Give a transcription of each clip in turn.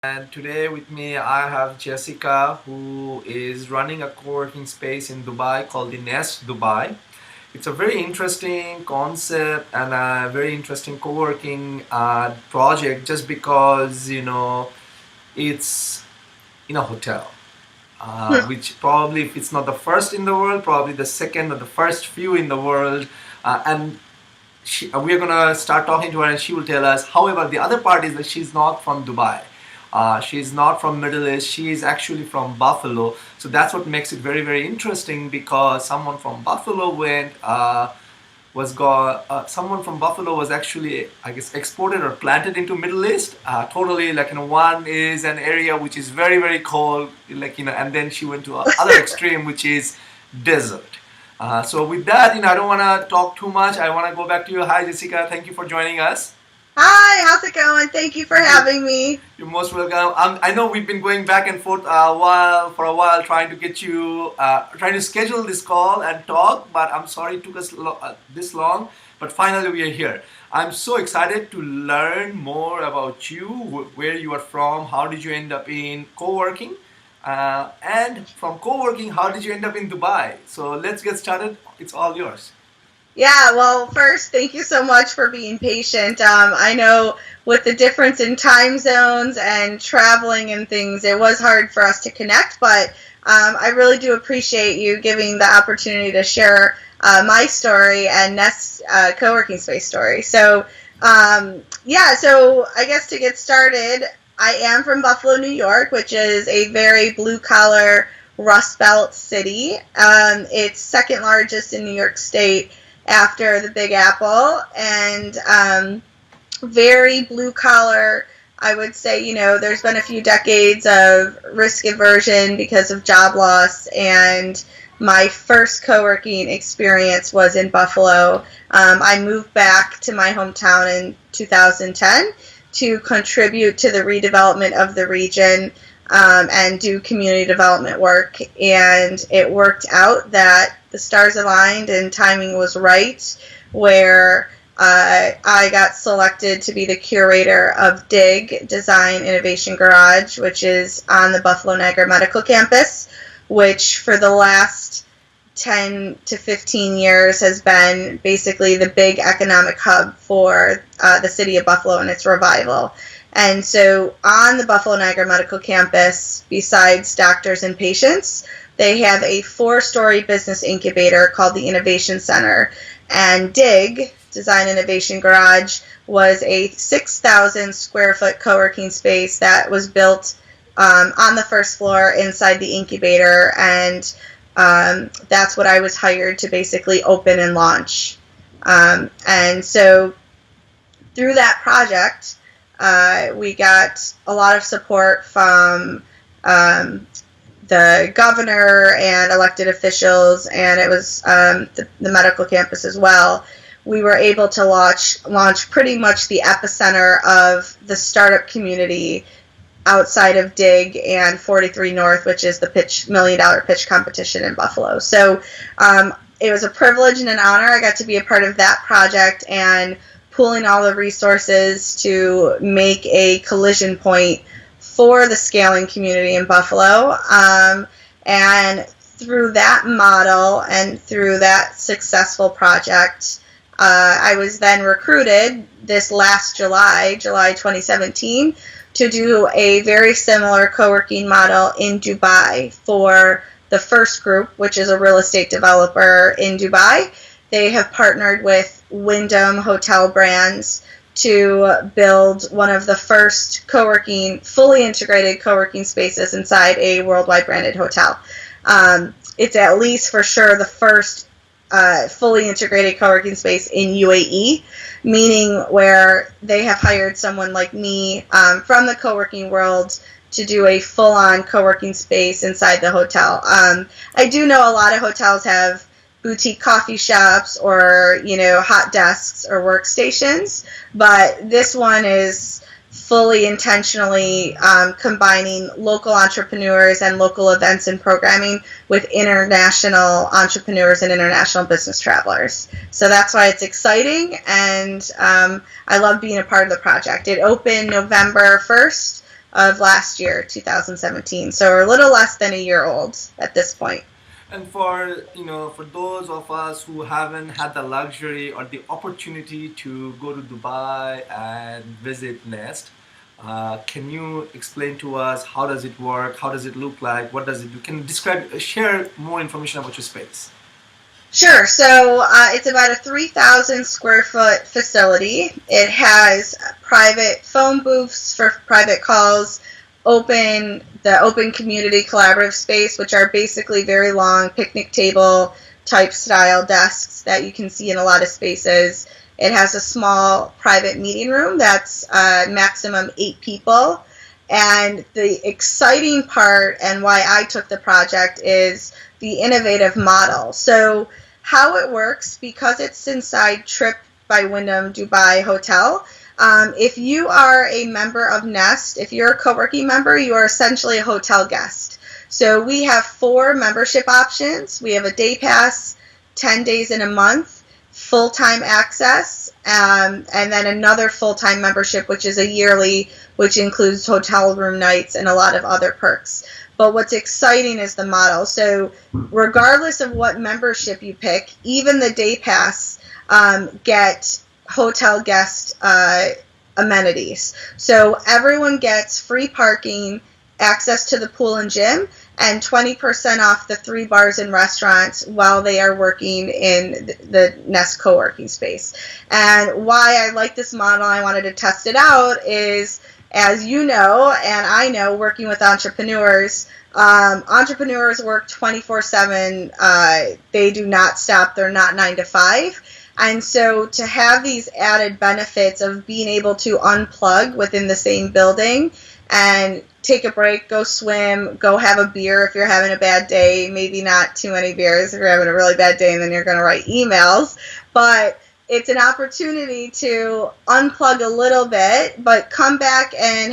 And today with me, I have Jessica, who is running a co-working space in Dubai called the Nest Dubai. It's a very interesting concept and a very interesting co-working project just because, it's in a hotel, which probably, if it's not the first in the world, probably the second or the first few in the world. And we're gonna start talking to her, and she will tell us. However, the other part is that she's not from Dubai. She's not from Middle East. She is actually from Buffalo. So that's what makes it very, very interesting because someone from Buffalo someone from Buffalo was actually, I guess, exported or planted into Middle East. Totally, one is an area which is very, very cold, and then she went to other extreme, which is desert. So with that, I don't want to talk too much. I want to go back to you. Hi, Jessica. Thank you for joining us. Hi, how's it going? Thank you for having me. You're most welcome. I know we've been going back and forth for a while, trying to get you, trying to schedule this call and talk. But I'm sorry it took us this long. But finally, we are here. I'm so excited to learn more about you, where you are from, how did you end up in co-working, and from co-working, how did you end up in Dubai? So let's get started. It's all yours. Yeah, well, first, thank you so much for being patient. I know with the difference in time zones and traveling and things, it was hard for us to connect, but I really do appreciate you giving the opportunity to share my story and Nest's co-working space story. So I guess to get started, I am from Buffalo, New York, which is a very blue-collar Rust Belt city. It's second largest in New York State after the Big Apple, and very blue collar. I would say, there's been a few decades of risk aversion because of job loss, and my first co-working experience was in Buffalo. I moved back to my hometown in 2010 to contribute to the redevelopment of the region and do community development work. And it worked out that the stars aligned and timing was right, where I got selected to be the curator of DIG, Design Innovation Garage, which is on the Buffalo Niagara Medical Campus, which for the last 10 to 15 years has been basically the big economic hub for the city of Buffalo and its revival. And so on the Buffalo Niagara Medical Campus, besides doctors and patients, they have a 4-story business incubator called the Innovation Center. And DIG, Design Innovation Garage, was a 6,000 square foot co-working space that was built on the first floor inside the incubator. And that's what I was hired to basically open and launch. And so through that project, we got a lot of support from the governor and elected officials, and it was the medical campus as well. We were able to launch pretty much the epicenter of the startup community outside of DIG and 43 North, which is the $1 million pitch competition in Buffalo. So it was a privilege and an honor. I got to be a part of that project and pooling all the resources to make a collision point for the scaling community in Buffalo. And through that model and through that successful project, I was then recruited this last July 2017, to do a very similar co-working model in Dubai for the First Group, which is a real estate developer in Dubai. They have partnered with Wyndham Hotel Brands to build one of the first fully integrated co-working spaces inside a worldwide branded hotel. It's at least for sure the first fully integrated co-working space in UAE, meaning where they have hired someone like me from the co-working world to do a full-on co-working space inside the hotel. I do know a lot of hotels have boutique coffee shops or, hot desks or workstations, but this one is fully intentionally combining local entrepreneurs and local events and programming with international entrepreneurs and international business travelers. So that's why it's exciting, and I love being a part of the project. It opened November 1st, of last year, 2017. So we're a little less than a year old at this point. And for those of us who haven't had the luxury or the opportunity to go to Dubai and visit Nest, can you explain to us how does it work? How does it look like? What does it do? Can you share more information about your space? Sure. So it's about a 3,000 square foot facility. It has private phone booths for private calls, the open community collaborative space, which are basically very long picnic table type style desks that you can see in a lot of spaces. It has a small private meeting room that's maximum 8 people. And the exciting part and why I took the project is the innovative model. So how it works, because it's inside Trip by Wyndham Dubai Hotel, if you are a member of Nest, if you're a co-working member, you are essentially a hotel guest. So we have 4 membership options. We have a day pass, 10 days in a month, full-time access, and then another full-time membership, which is a yearly, which includes hotel room nights and a lot of other perks. But what's exciting is the model. So regardless of what membership you pick, even the day pass get hotel guest amenities. So everyone gets free parking, access to the pool and gym, and 20% off the 3 bars and restaurants while they are working in the Nest co-working space. And why I like this model, I wanted to test it out, is, as you know, and I know, working with entrepreneurs, entrepreneurs work 24/7. They do not stop. They're not 9 to 5. And so to have these added benefits of being able to unplug within the same building and take a break, go swim, go have a beer if you're having a bad day, maybe not too many beers if you're having a really bad day and then you're going to write emails, but it's an opportunity to unplug a little bit, but come back and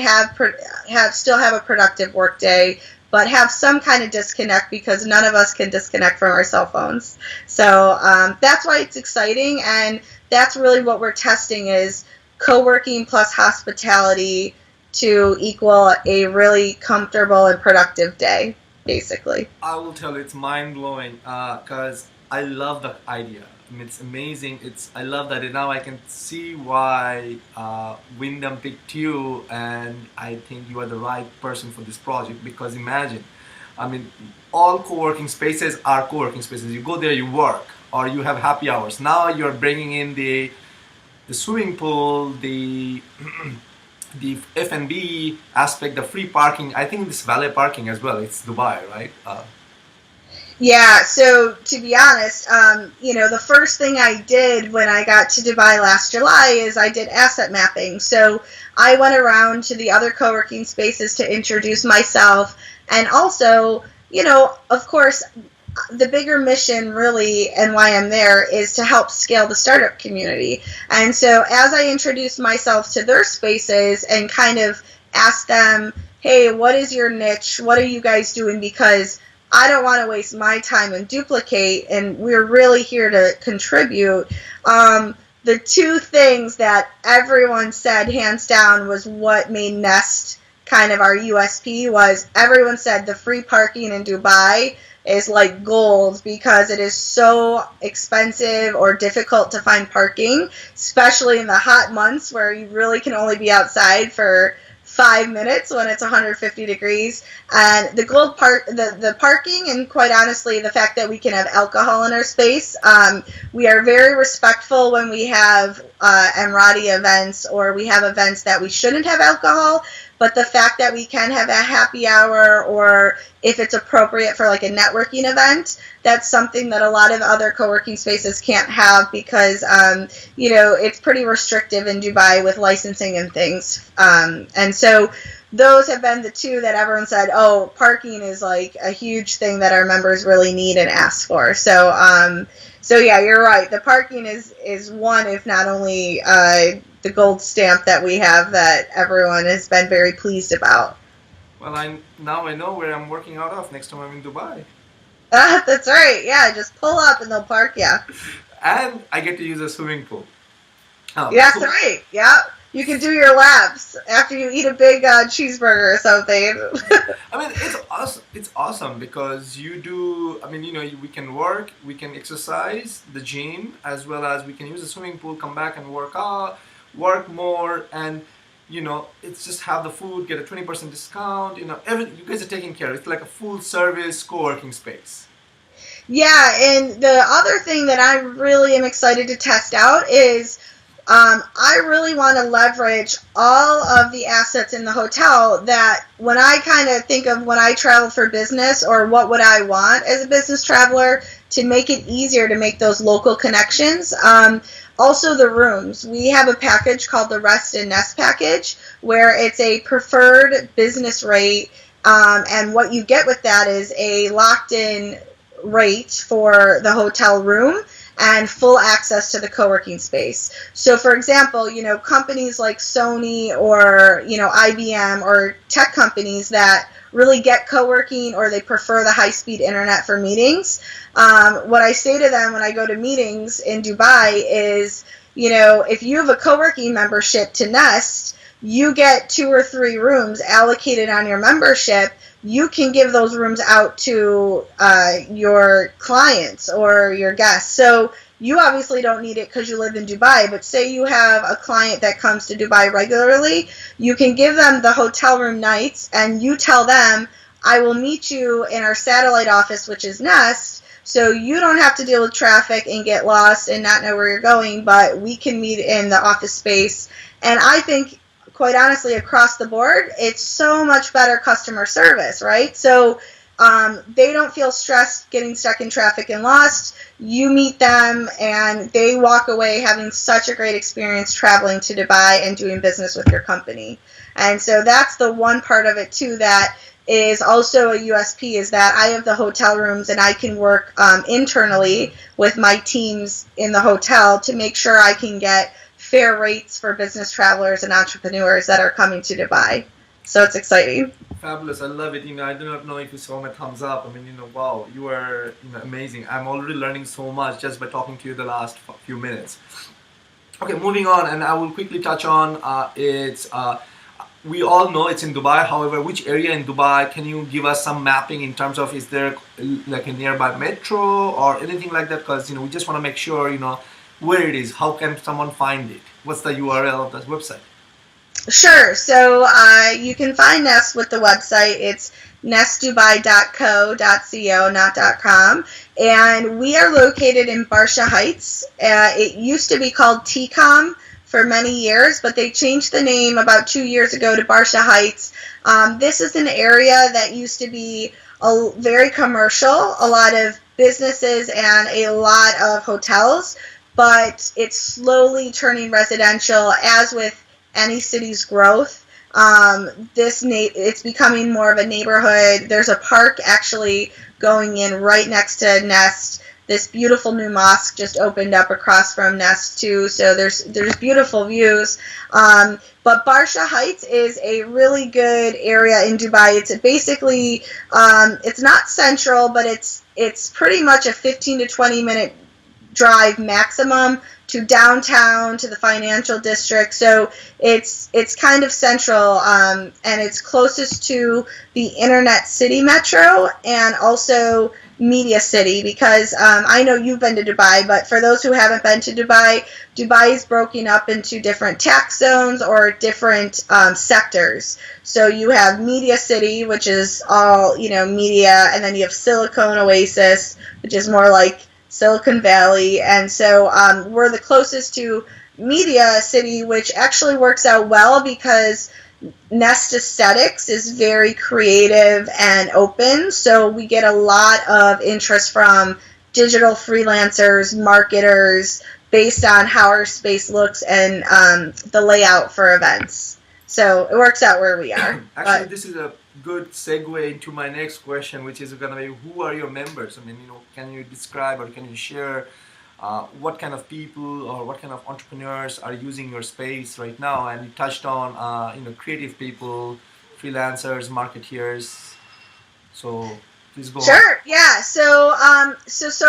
still have a productive work day, but have some kind of disconnect, because none of us can disconnect from our cell phones. So that's why it's exciting, and that's really what we're testing, is co-working plus hospitality to equal a really comfortable and productive day, basically. I will tell you, it's mind blowing because I love the idea. I mean, it's amazing. I love that. And now I can see why Wyndham picked you, and I think you are the right person for this project. Because imagine, I mean, all co-working spaces are co-working spaces. You go there, you work, or you have happy hours. Now you're bringing in the swimming pool, the the F&B aspect, the free parking. I think this valet parking as well. It's Dubai, right? Yeah, so to be honest, the first thing I did when I got to Dubai last July is I did asset mapping. So I went around to the other co-working spaces to introduce myself, and also, of course, the bigger mission really, and why I'm there, is to help scale the startup community. And so as I introduced myself to their spaces and kind of asked them, hey, what is your niche? What are you guys doing? Because I don't want to waste my time and duplicate, and we're really here to contribute. The 2 things that everyone said hands down was what made Nest kind of our USP was, everyone said the free parking in Dubai is like gold, because it is so expensive or difficult to find parking, especially in the hot months where you really can only be outside for 5 minutes when it's 150 degrees. And the parking, and quite honestly, the fact that we can have alcohol in our space. We are very respectful when we have Emirati events, or we have events that we shouldn't have alcohol. But the fact that we can have a happy hour, or if it's appropriate for like a networking event, that's something that a lot of other co-working spaces can't have, because, it's pretty restrictive in Dubai with licensing and things. And so those have been the 2 that everyone said, oh, parking is like a huge thing that our members really need and ask for. So yeah, you're right. The parking is one, if not only the gold stamp that we have, that everyone has been very pleased about. Well, now I know where I'm working out of next time I'm in Dubai. That's right. Yeah, just pull up and they'll park you. And I get to use a swimming pool. That's right. Yeah. You can do your laps after you eat a big cheeseburger or something. I mean, it's awesome. It's awesome because you do. I mean, we can work, we can exercise, the gym, as well as we can use the swimming pool, come back and work out, work more, and it's just have the food, get a 20% discount. You guys are taking care. It's like a full service co-working space. Yeah, and the other thing that I really am excited to test out is I really want to leverage all of the assets in the hotel that when I kind of think of when I travel for business or what would I want as a business traveler to make it easier to make those local connections. Also the rooms. We have a package called the Rest and Nest package where it's a preferred business rate, and what you get with that is a locked-in rate for the hotel room and full access to the co-working space. So for example, companies like Sony or, IBM or tech companies that really get co-working or they prefer the high-speed internet for meetings, what I say to them when I go to meetings in Dubai is, if you have a co-working membership to Nest, you get 2 or 3 rooms allocated on your membership. You can give those rooms out to your clients or your guests. So you obviously don't need it because you live in Dubai, but say you have a client that comes to Dubai regularly, you can give them the hotel room nights and you tell them, I will meet you in our satellite office, which is Nest, so you don't have to deal with traffic and get lost and not know where you're going, but we can meet in the office space. And I think, quite honestly, across the board, it's so much better customer service, right? So they don't feel stressed getting stuck in traffic and lost. You meet them and they walk away having such a great experience traveling to Dubai and doing business with your company. And so that's the one part of it too that is also a USP, is that I have the hotel rooms and I can work internally with my teams in the hotel to make sure I can get fair rates for business travelers and entrepreneurs that are coming to Dubai. So it's exciting. Fabulous. I love it. I do not know if you saw my thumbs up. I mean, wow, you are amazing. I'm already learning so much just by talking to you the last few minutes. Okay, moving on, and I will quickly touch on we all know it's in Dubai. However, which area in Dubai? Can you give us some mapping in terms of, is there like a nearby metro or anything like that? Because we just want to make sure where it is. How can someone find it? What's the URL of that website? Sure. So you can find Nest with the website. It's nestdubai.co.co, not .com. And we are located in Barsha Heights. It used to be called TCOM for many years, but they changed the name about 2 years ago to Barsha Heights. This is an area that used to be very commercial, a lot of businesses and a lot of hotels, but it's slowly turning residential, as with any city's growth. It's becoming more of a neighborhood. There's a park actually going in right next to Nest. This beautiful new mosque just opened up across from Nest too, so there's beautiful views. But Barsha Heights is a really good area in Dubai. It's basically it's not central, but it's pretty much a 15 to 20 minute drive maximum to downtown, to the financial district. So it's kind of central, and it's closest to the Internet City Metro and also Media City, because I know you've been to Dubai, but for those who haven't been to Dubai, Dubai is broken up into different tax zones or different sectors. So you have Media City, which is all, media, and then you have Silicon Oasis, which is more like Silicon Valley. And so we're the closest to Media City, which actually works out well because Nest Aesthetics is very creative and open, so we get a lot of interest from digital freelancers, marketers, based on how our space looks and the layout for events. So it works out where we are. Actually, this is a good segue into my next question, which is going to be, who are your members? I mean, can you describe or can you share what kind of people or what kind of entrepreneurs are using your space right now? And you touched on creative people, freelancers, marketeers. So please go on. Sure. Yeah. So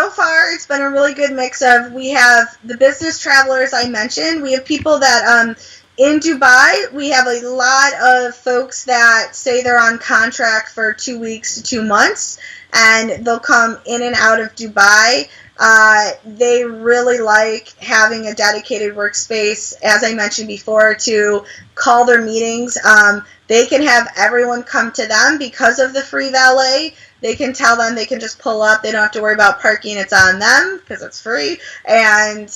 far it's been a really good mix of, we have the business travelers I mentioned. We have people that In Dubai, we have a lot of folks that say they're on contract for 2 weeks to 2 months, and they'll come in and out of Dubai. They really like having a dedicated workspace, as I mentioned before, to call their meetings. They can have everyone come to them because of the free valet. They can tell them they can just pull up. They don't have to worry about parking. It's on them because it's free. And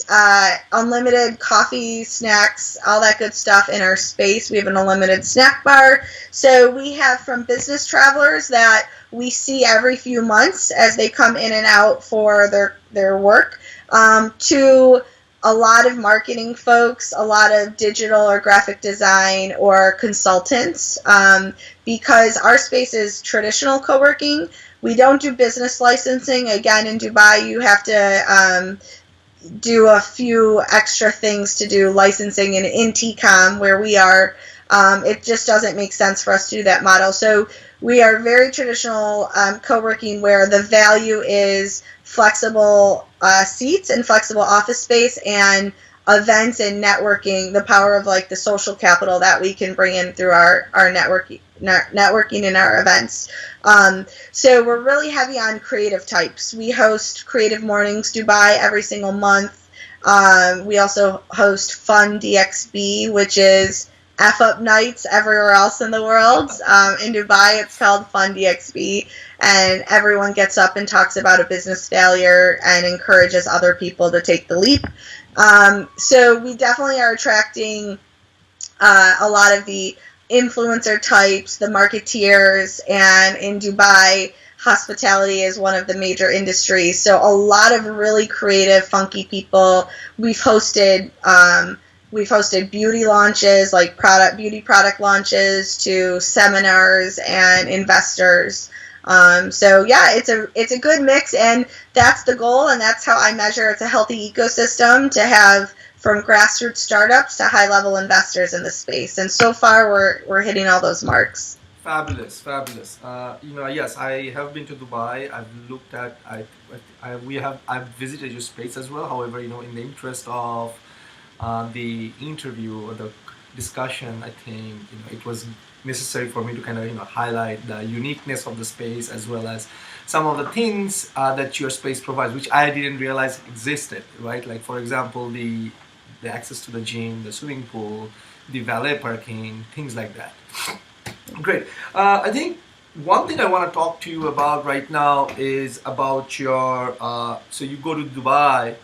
unlimited coffee, snacks, all that good stuff in our space. We have an unlimited snack bar. So we have from business travelers that we see every few months as they come in and out for their work, to a lot of marketing folks, a lot of digital or graphic design or consultants, because our space is traditional co-working. We don't do business licensing. Again, in Dubai, you have to do a few extra things to do licensing, and in TCOM, where we are, it just doesn't make sense for us to do that model. So we are very traditional co-working, where the value is flexible seats and flexible office space and events and networking, the power of like the social capital that we can bring in through our networking and our events. So we're really heavy on creative types. We host Creative Mornings Dubai every single month. We also host Fun DXB, which is F up nights everywhere else in the world. In Dubai, it's called Fun DXB, and everyone gets up and talks about a business failure and encourages other people to take the leap. So we definitely are attracting a lot of the influencer types, the marketeers, and in Dubai, hospitality is one of the major industries. So a lot of really creative, funky people. We've hosted beauty launches, like beauty product launches, to seminars and investors. So yeah, it's a good mix, and that's the goal, and that's how I measure it's a healthy ecosystem to have from grassroots startups to high-level investors in the space. And so far, we're hitting all those marks. Fabulous, fabulous. Yes, I have been to Dubai. I've looked at, I've visited your space as well. However, in the interest of the interview or the discussion, I think it was necessary for me to kind of highlight the uniqueness of the space, as well as some of the things that your space provides, which I didn't realize existed. Right, like for example, the access to the gym, the swimming pool, the valet parking, things like that. Great. I think one thing I want to talk to you about right now is about your. So you go to Dubai.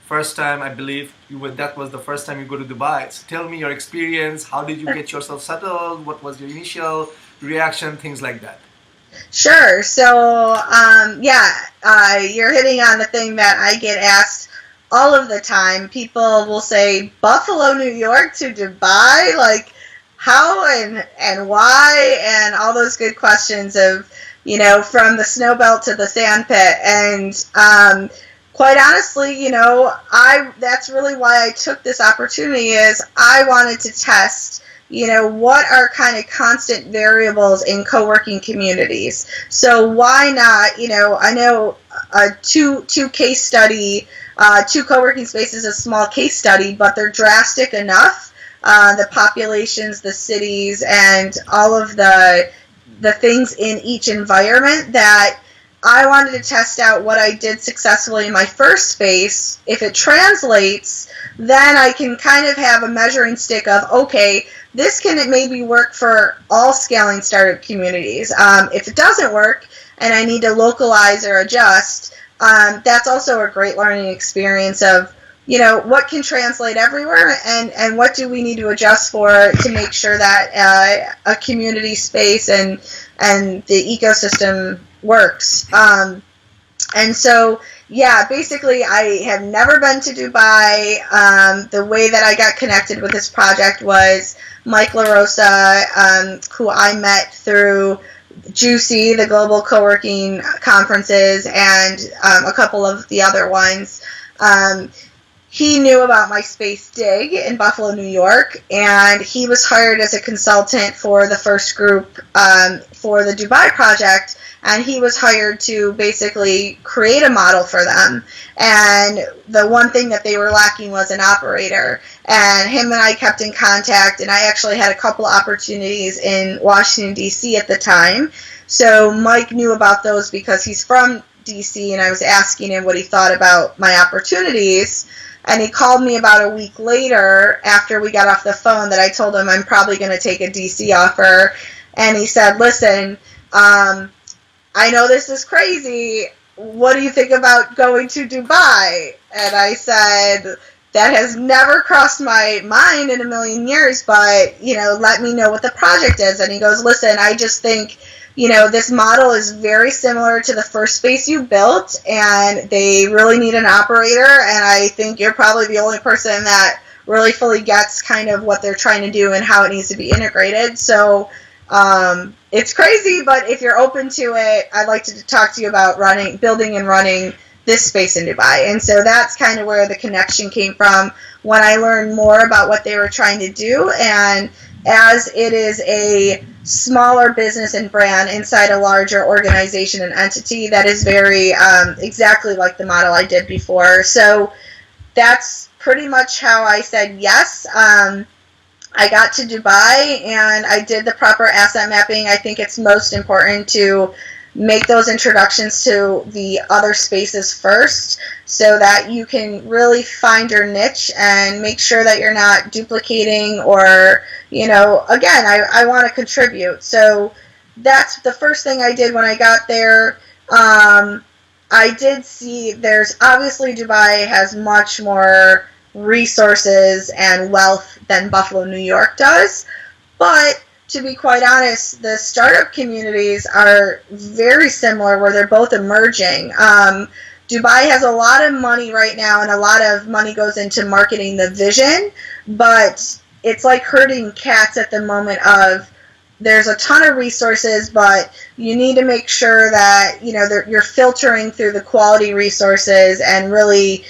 First time, I believe that was the first time you go to Dubai. So tell me your experience. How did you get yourself settled? What was your initial reaction? Things like that. Sure. So, you're hitting on the thing that I get asked all of the time. People will say, Buffalo, New York to Dubai? Like, how and why? And all those good questions of, from the snow belt to the sand pit. And, quite honestly, that's really why I took this opportunity, is I wanted to test, what are kind of constant variables in co-working communities. So why not, I know two case study, two co-working spaces, a small case study, but they're drastic enough, the populations, the cities, and all of the things in each environment, that I wanted to test out what I did successfully in my first space. If it translates, then I can kind of have a measuring stick of, okay, this can maybe work for all scaling startup communities. If it doesn't work and I need to localize or adjust, that's also a great learning experience of, what can translate everywhere, and what do we need to adjust for to make sure that a community space and the ecosystem works. And so, basically I have never been to Dubai. The way that I got connected with this project was Mike LaRosa, who I met through Juicy, the global co-working conferences, and a couple of the other ones. he knew about my space dig in Buffalo, New York, and he was hired as a consultant for the first group for the Dubai project, and he was hired to basically create a model for them. And the one thing that they were lacking was an operator, and him and I kept in contact, and I actually had a couple opportunities in Washington, D.C. at the time. So Mike knew about those because he's from D.C., and I was asking him what he thought about my opportunities. And he called me about a week later after we got off the phone that I told him I'm probably going to take a DC offer. And he said, listen, I know this is crazy. What do you think about going to Dubai? And I said, that has never crossed my mind in a million years, but, let me know what the project is. And he goes, listen, I just think this model is very similar to the first space you built, and they really need an operator, and I think you're probably the only person that really fully gets kind of what they're trying to do and how it needs to be integrated. So it's crazy, but if you're open to it, I'd like to talk to you about building and running this space in Dubai. And so that's kind of where the connection came from when I learned more about what they were trying to do. And as it is a smaller business and brand inside a larger organization and entity, that is very exactly like the model I did before. So that's pretty much how I said yes. I got to Dubai and I did the proper asset mapping. I think it's most important to make those introductions to the other spaces first so that you can really find your niche and make sure that you're not duplicating or, again, I want to contribute. So that's the first thing I did when I got there. I did see there's obviously Dubai has much more resources and wealth than Buffalo, New York does, but to be quite honest, the startup communities are very similar where they're both emerging. Dubai has a lot of money right now, and a lot of money goes into marketing the vision, but it's like herding cats at the moment of there's a ton of resources, but you need to make sure that, you're filtering through the quality resources and really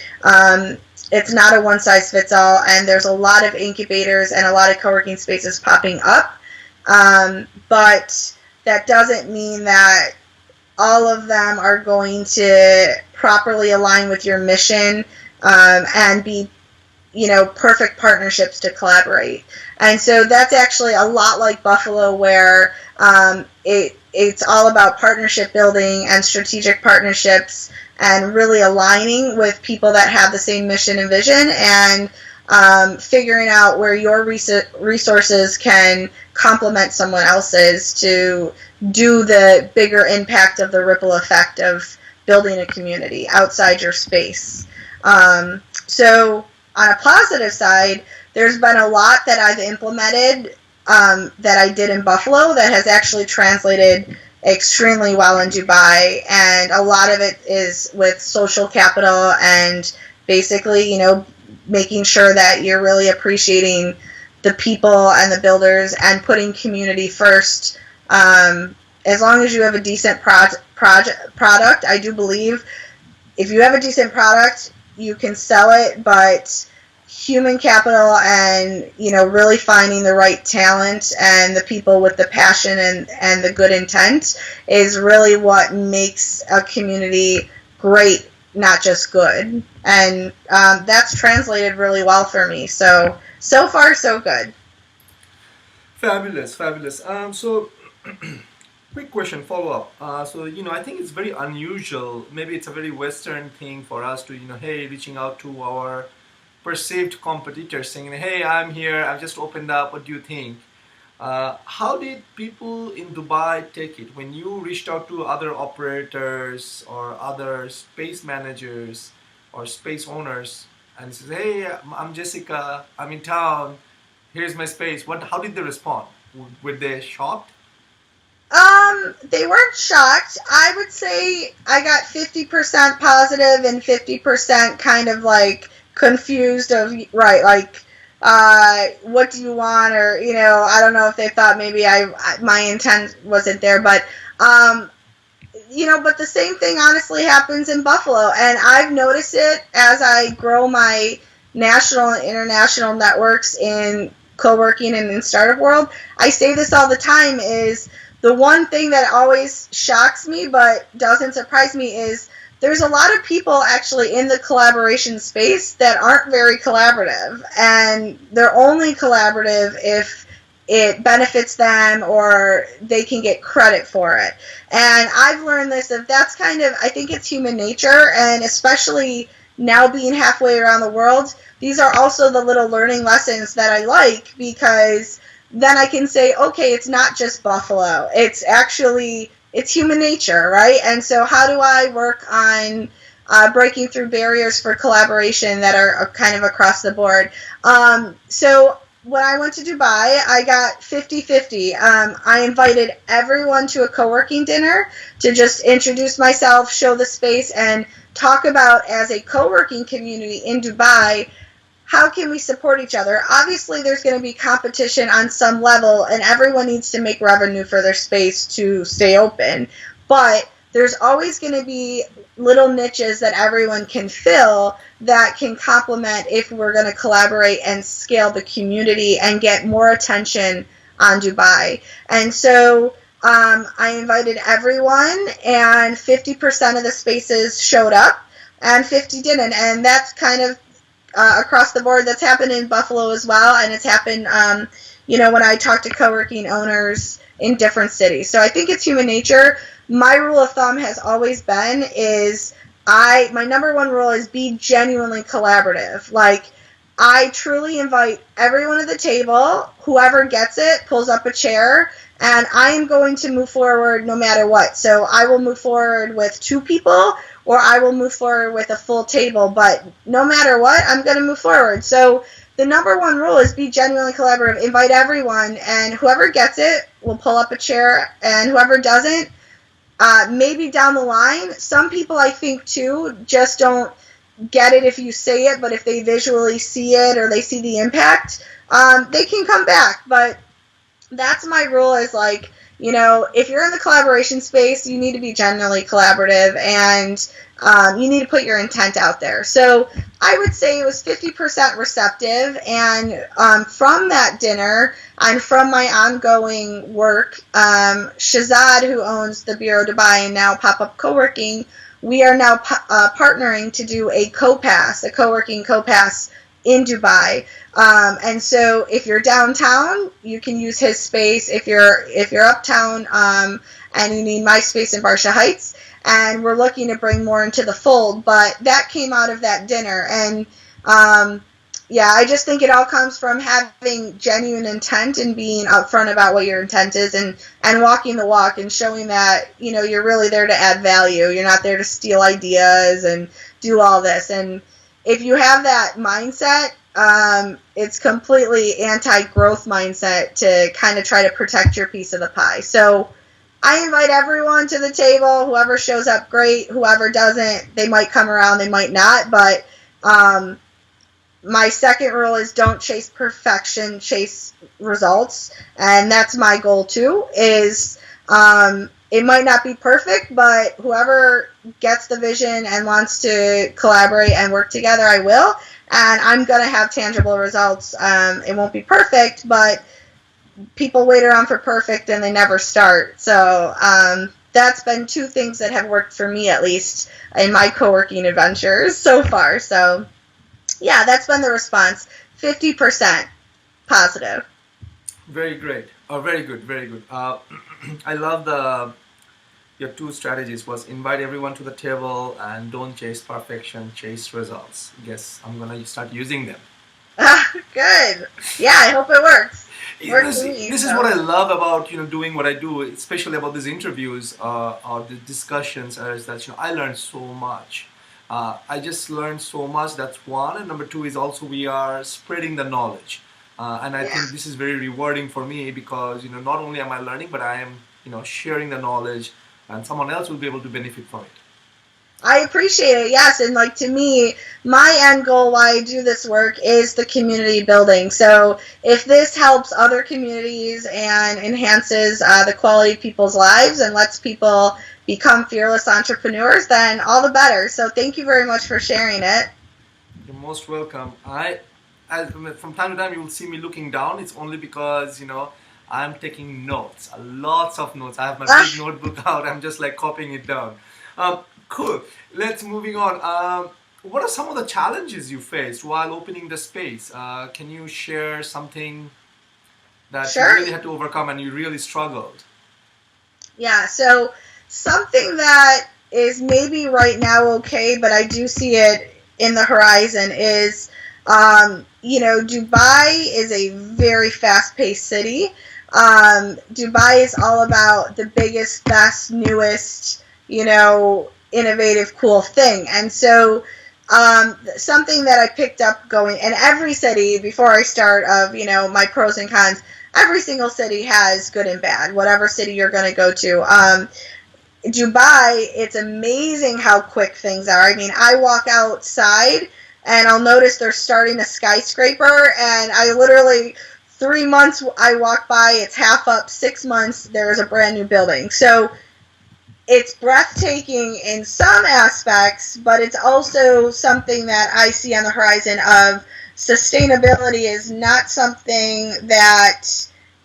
it's not a one-size-fits-all, and there's a lot of incubators and a lot of co-working spaces popping up. But that doesn't mean that all of them are going to properly align with your mission and be, perfect partnerships to collaborate. And so that's actually a lot like Buffalo, where it's all about partnership building and strategic partnerships and really aligning with people that have the same mission and vision, and figuring out where your resources can complement someone else's to do the bigger impact of the ripple effect of building a community outside your space. So on a positive side, there's been a lot that I've implemented that I did in Buffalo that has actually translated extremely well in Dubai, and a lot of it is with social capital and basically, making sure that you're really appreciating the people and the builders and putting community first. As long as you have a decent product, I do believe if you have a decent product, you can sell it, but human capital and, really finding the right talent and the people with the passion and the good intent is really what makes a community great, not just good. And that's translated really well for me. So far, so good. Fabulous, fabulous. So, quick question, follow up. I think it's very unusual. Maybe it's a very Western thing for us to, hey, reaching out to our perceived competitors saying, hey, I'm here, I've just opened up, what do you think? How did people in Dubai take it when you reached out to other operators or other space managers or space owners and says, hey, I'm Jessica, I'm in town, here's my space. How did they respond? Were they shocked? They weren't shocked. I would say I got 50% positive and 50% kind of like confused of, right, like, what do you want? Or, I don't know if they thought maybe my intent wasn't there, but, but the same thing honestly happens in Buffalo. And I've noticed it as I grow my national and international networks in co-working and in startup world. I say this all the time, is the one thing that always shocks me but doesn't surprise me is there's a lot of people actually in the collaboration space that aren't very collaborative, and they're only collaborative if it benefits them or they can get credit for it. And I've learned this, that that's kind of, I think it's human nature, and especially now being halfway around the world, these are also the little learning lessons that I like, because then I can say, okay, it's not just Buffalo. It's actually, it's human nature, right? And so how do I work on breaking through barriers for collaboration that are kind of across the board? So when I went to Dubai, I got 50-50. I invited everyone to a co-working dinner to just introduce myself, show the space, and talk about, as a co-working community in Dubai, how can we support each other? Obviously, there's going to be competition on some level, and everyone needs to make revenue for their space to stay open. But there's always going to be little niches that everyone can fill that can complement if we're going to collaborate and scale the community and get more attention on Dubai. And so I invited everyone, and 50% of the spaces showed up and 50 didn't. And that's kind of across the board. That's happened in Buffalo as well, and it's happened when I talk to co-working owners in different cities. So I think it's human nature. My rule of thumb has always been my number one rule is be genuinely collaborative. Like, I truly invite everyone at the table. Whoever gets it pulls up a chair, and I am going to move forward no matter what. So I will move forward with 2 people, or I will move forward with a full table. But no matter what, I'm going to move forward. So the number one rule is be genuinely collaborative. Invite everyone, and whoever gets it will pull up a chair, and whoever doesn't, maybe down the line. Some people, I think, too, just don't get it if you say it, but if they visually see it or they see the impact, they can come back. But that's my rule, is like, if you're in the collaboration space, you need to be genuinely collaborative, and you need to put your intent out there. So I would say it was 50% receptive, and from that dinner and from my ongoing work, Shazad, who owns the Bureau Dubai and now Pop-Up Co-working, we are now partnering to do a co-pass, a co-working co-pass in Dubai. And so if you're downtown, you can use his space. If you're uptown and you need my space in Barsha Heights, and we're looking to bring more into the fold. But that came out of that dinner. And I just think it all comes from having genuine intent and being upfront about what your intent is, and walking the walk and showing that, you're really there to add value. You're not there to steal ideas and do all this. And if you have that mindset, it's completely anti-growth mindset to kind of try to protect your piece of the pie. So I invite everyone to the table. Whoever shows up, great. Whoever doesn't, they might come around, they might not. But my second rule is don't chase perfection, chase results. And that's my goal too, is it might not be perfect, but whoever gets the vision and wants to collaborate and work together, I will. And I'm going to have tangible results. It won't be perfect, but people wait around for perfect and they never start. So that's been 2 things that have worked for me, at least in my co-working adventures so far. So yeah, that's been the response. 50% positive. Very great. Very good. Very good. I love your 2 strategies was invite everyone to the table and don't chase perfection, chase results. Yes, I'm going to start using them. Good. Yeah, I hope it works. This is what I love about doing what I do, especially about these interviews or the discussions, is that I learned so much. I just learned so much. That's one, and number 2 is also we are spreading the knowledge, and I think this is very rewarding for me, because not only am I learning, but I am sharing the knowledge, and someone else will be able to benefit from it. I appreciate it, yes. And to me, my end goal why I do this work is the community building. So if this helps other communities and enhances the quality of people's lives and lets people become fearless entrepreneurs, then all the better. So thank you very much for sharing it. You're most welcome. From time to time, you will see me looking down. It's only because I'm taking notes, lots of notes. I have my big Ah, notebook out. I'm just like copying it down. Cool. Let's moving on. What are some of the challenges you faced while opening the space? Can you share something that you sure. really had to overcome and you really struggled? Yeah, so something that is maybe right now okay, but I do see it in the horizon is, Dubai is a very fast paced city. Dubai is all about the biggest, best, newest, innovative, cool thing. And so, something that I picked up going, and every city, before I start of, my pros and cons, every single city has good and bad, whatever city you're going to go to. Dubai, it's amazing how quick things are. I mean, I walk outside and I'll notice they're starting a skyscraper, and I literally 3 months I walk by, it's half up. 6 months, there's a brand new building. So it's breathtaking in some aspects, but it's also something that I see on the horizon of sustainability is not something that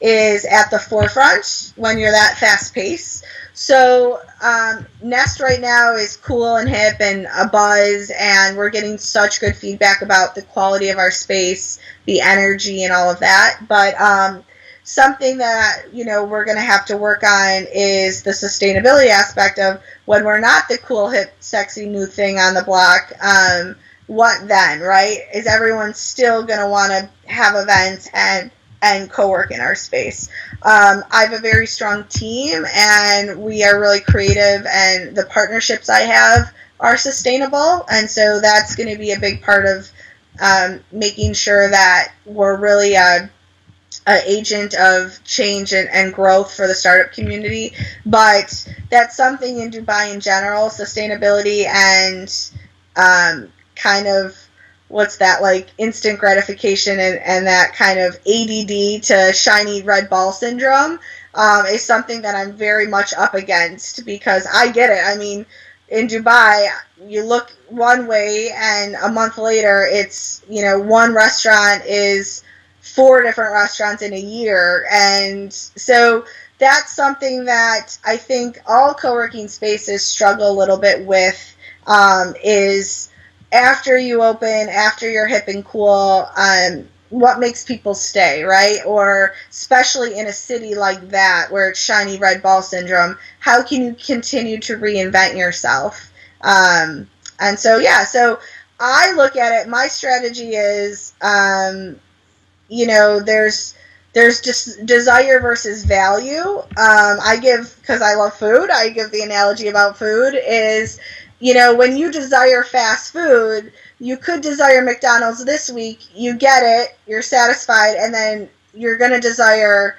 is at the forefront when you're that fast paced. So Nest right now is cool and hip and a buzz, and we're getting such good feedback about the quality of our space, the energy, and all of that. But something that we're going to have to work on is the sustainability aspect of when we're not the cool, hip, sexy new thing on the block. What then, right? Is everyone still going to want to have events and co-work in our space? I have a very strong team, and we are really creative, and the partnerships I have are sustainable, and so that's going to be a big part of making sure that we're really an agent of change and growth for the startup community. But that's something in Dubai in general, sustainability and kind of what's that, like instant gratification and that kind of ADD to shiny red ball syndrome is something that I'm very much up against, because I get it. I mean, in Dubai, you look one way and a month later it's, one restaurant is four different restaurants in a year. And so that's something that I think all co-working spaces struggle a little bit with, is after you open, after you're hip and cool, what makes people stay, right? Or especially in a city like that where it's shiny red ball syndrome, how can you continue to reinvent yourself? And so, yeah, so I look at it, my strategy is, there's just desire versus value. I give, because I love food, I give the analogy about food is, when you desire fast food, you could desire McDonald's this week, you get it, you're satisfied, and then you're going to desire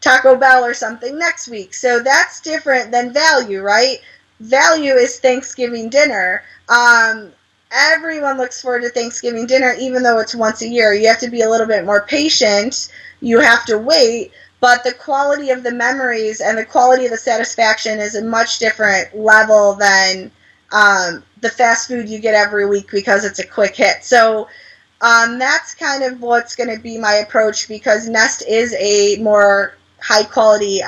Taco Bell or something next week. So that's different than value, right? Value is Thanksgiving dinner. Everyone looks forward to Thanksgiving dinner, even though it's once a year. You have to be a little bit more patient. You have to wait. But the quality of the memories and the quality of the satisfaction is a much different level than the fast food you get every week because it's a quick hit. So that's kind of what's going to be my approach, because Nest is a more high quality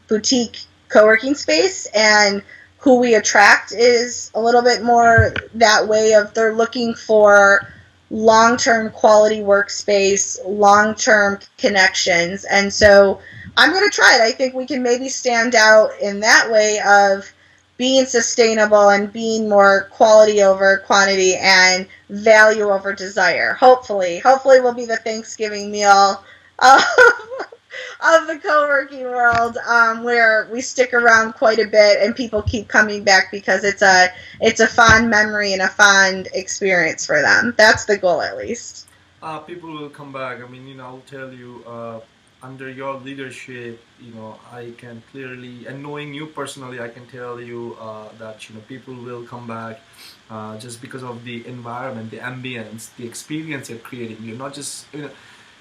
boutique co-working space, and who we attract is a little bit more that way of they're looking for long-term quality workspace, long-term connections. And so I'm going to try it. I think we can maybe stand out in that way of being sustainable and being more quality over quantity and value over desire. Hopefully we'll be the Thanksgiving meal of, of the co-working world, where we stick around quite a bit and people keep coming back because it's a fond memory and a fond experience for them. That's the goal, at least. People will come back. I mean, I'll tell you, under your leadership, I can clearly, and knowing you personally, I can tell you that, people will come back just because of the environment, the ambience, the experience you're creating. You're not just,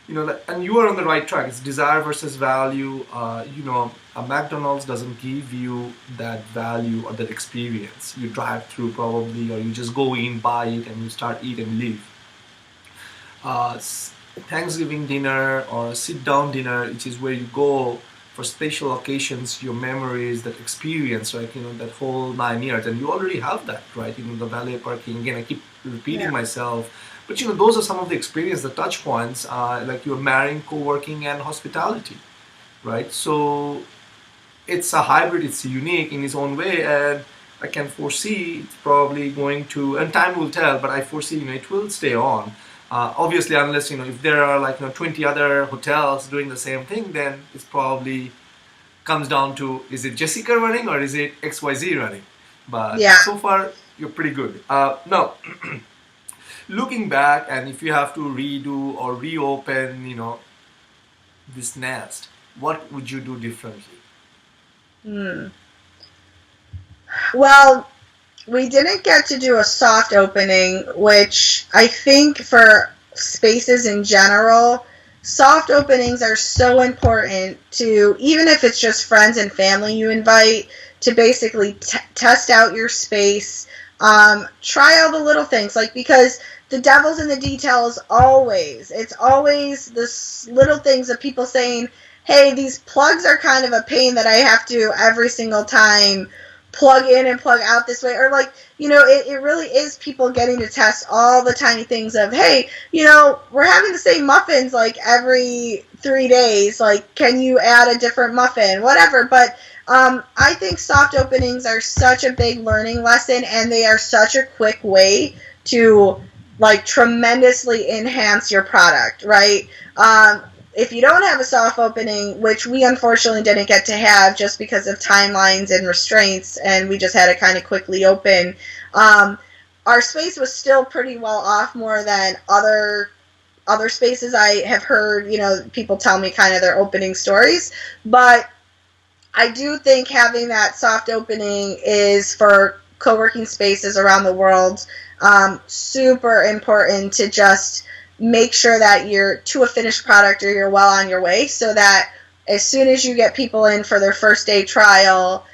And you are on the right track. It's desire versus value. A McDonald's doesn't give you that value or that experience. You drive through probably, or you just go in, buy it, and you start eat and leave. uh, Thanksgiving dinner or sit down dinner, which is where you go for special occasions, your memories, that experience, right? That whole 9 years, and you already have that, right? The valet parking. Again, I keep repeating Yeah. myself, but those are some of the experience, the touch points, like you're marrying co-working and hospitality, right? So it's a hybrid, it's unique in its own way, and I can foresee it's probably going to, and time will tell, but I foresee it will stay on. Obviously, unless if there are like 20 other hotels doing the same thing, then it's probably comes down to, is it Jessica running or is it XYZ running? But Yeah. so far you're pretty good. Now, looking back, and if you have to redo or reopen, this nest, what would you do differently? Hmm. Well, we didn't get to do a soft opening, which I think for spaces in general, soft openings are so important to, even if it's just friends and family you invite, to basically test out your space, try all the little things, like, because the devil's in the details always. It's always the little things of people saying, hey, these plugs are kind of a pain that I have to every single time plug in and plug out this way, or like, it really is people getting to test all the tiny things of, hey, we're having the same muffins like every 3 days, like, can you add a different muffin, whatever. But I think soft openings are such a big learning lesson, and they are such a quick way to like tremendously enhance your product, right? If you don't have a soft opening, which we unfortunately didn't get to have just because of timelines and restraints, and we just had to kind of quickly open, our space was still pretty well off, more than other spaces I have heard, people tell me kind of their opening stories. But I do think having that soft opening is, for co-working spaces around the world, super important to just make sure that you're to a finished product, or you're well on your way, so that as soon as you get people in for their first day trial,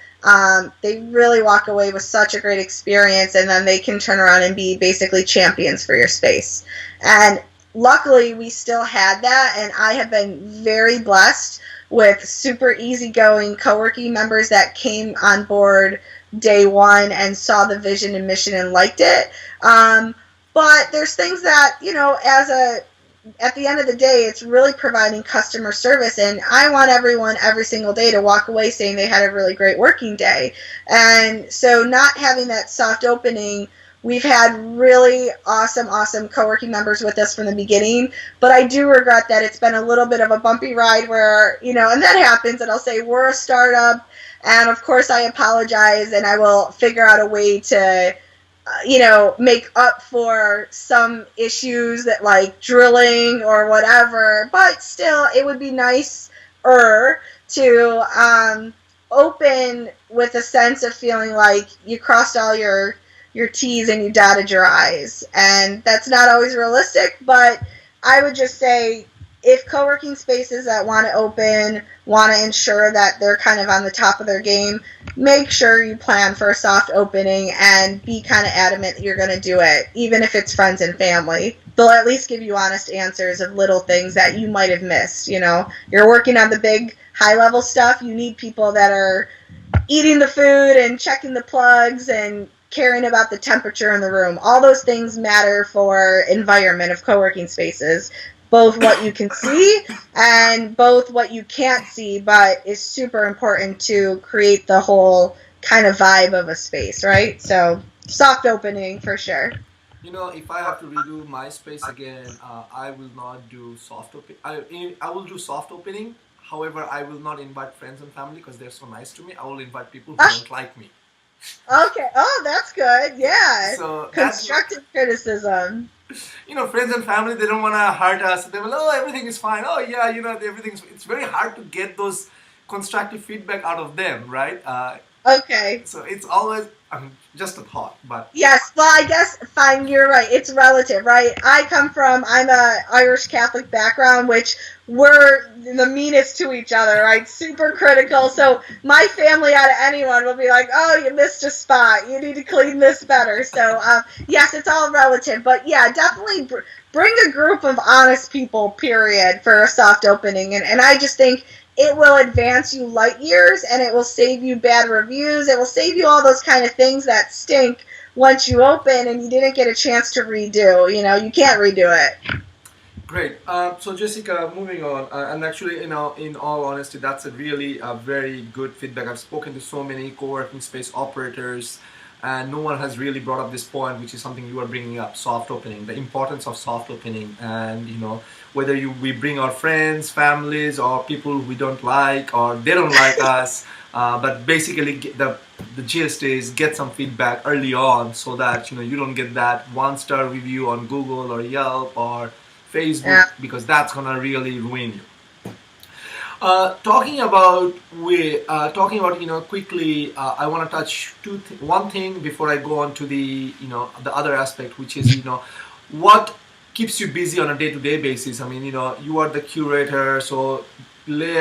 they really walk away with such a great experience, and then they can turn around and be basically champions for your space. And luckily, we still had that, and I have been very blessed with super easygoing co-working members that came on board day one and saw the vision and mission and liked it. But there's things that, at the end of the day, it's really providing customer service, and I want everyone every single day to walk away saying they had a really great working day. And so not having that soft opening, we've had really awesome co-working members with us from the beginning, but I do regret that it's been a little bit of a bumpy ride where, and that happens, and I'll say we're a startup, and of course I apologize, and I will figure out a way to make up for some issues that, like drilling or whatever. But still, it would be nice to open with a sense of feeling like you crossed all your T's and you dotted your I's. And that's not always realistic, but I would just say, if co-working spaces that want to open want to ensure that they're kind of on the top of their game, make sure you plan for a soft opening and be kind of adamant that you're going to do it, even if it's friends and family. They'll at least give you honest answers of little things that you might have missed. You're working on the big high-level stuff. You need people that are eating the food and checking the plugs and caring about the temperature in the room. All those things matter for environment of co-working spaces. Both what you can see and both what you can't see, but is super important to create the whole kind of vibe of a space, right? So soft opening for sure. If I have to redo my space again, I will not do soft opening. I will do soft opening. However, I will not invite friends and family because they're so nice to me. I will invite people who don't like me. Okay. Oh, that's good. Yeah. So constructive criticism. Friends and family, they don't want to hurt us. They will, oh, everything is fine. Oh, yeah, everything's. It's very hard to get those constructive feedback out of them, right? Okay. So it's always just a thought, but Yes, well, I guess fine. You're right. It's relative, right? I'm a Irish Catholic background, which we're the meanest to each other, right? Super critical. So my family out of anyone will be like, "Oh, you missed a spot. You need to clean this better." So yes, it's all relative, but yeah, definitely bring a group of honest people. Period for a soft opening, and I just think it will advance you light years, and it will save you bad reviews. It will save you all those kind of things that stink once you open and you didn't get a chance to redo. You can't redo it. great. So Jessica, moving on, and actually, in all honesty, that's a really very good feedback. I've spoken to so many co-working space operators, and no one has really brought up this point, which is something you are bringing up: soft opening, the importance of soft opening, and whether we bring our friends, families, or people we don't like, or they don't like us. But basically, the gist is get some feedback early on so that you don't get that one-star review on Google or Yelp or Facebook, Yeah. because that's gonna really ruin you. Talking about quickly, I want to touch one thing before I go on to the other aspect, which is what keeps you busy on a day-to-day basis. I mean, you are the curator, so lay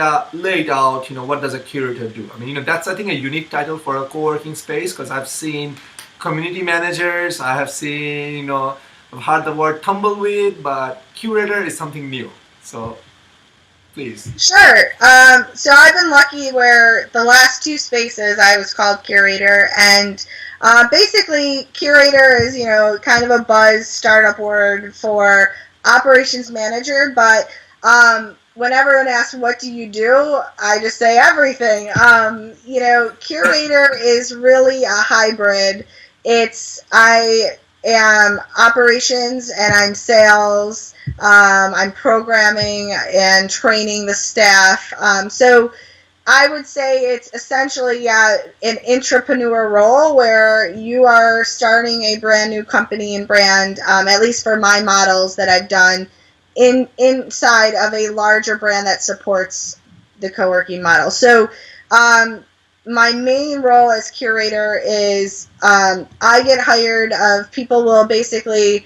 it out. What does a curator do? I mean, that's, I think, a unique title for a co-working space, because I've seen community managers, I have seen, I've heard the word tumbleweed, but curator is something new. So please. Sure. So I've been lucky where the last two spaces I was called curator, and basically curator is kind of a buzz startup word for operations manager, but when everyone asks what do you do, I just say everything. Curator is really a hybrid. I am operations and I'm sales. I'm programming and training the staff. So I would say it's essentially an entrepreneur role where you are starting a brand new company and brand, at least for my models that I've done, inside of a larger brand that supports the co-working model. So my main role as curator is I get hired of people will basically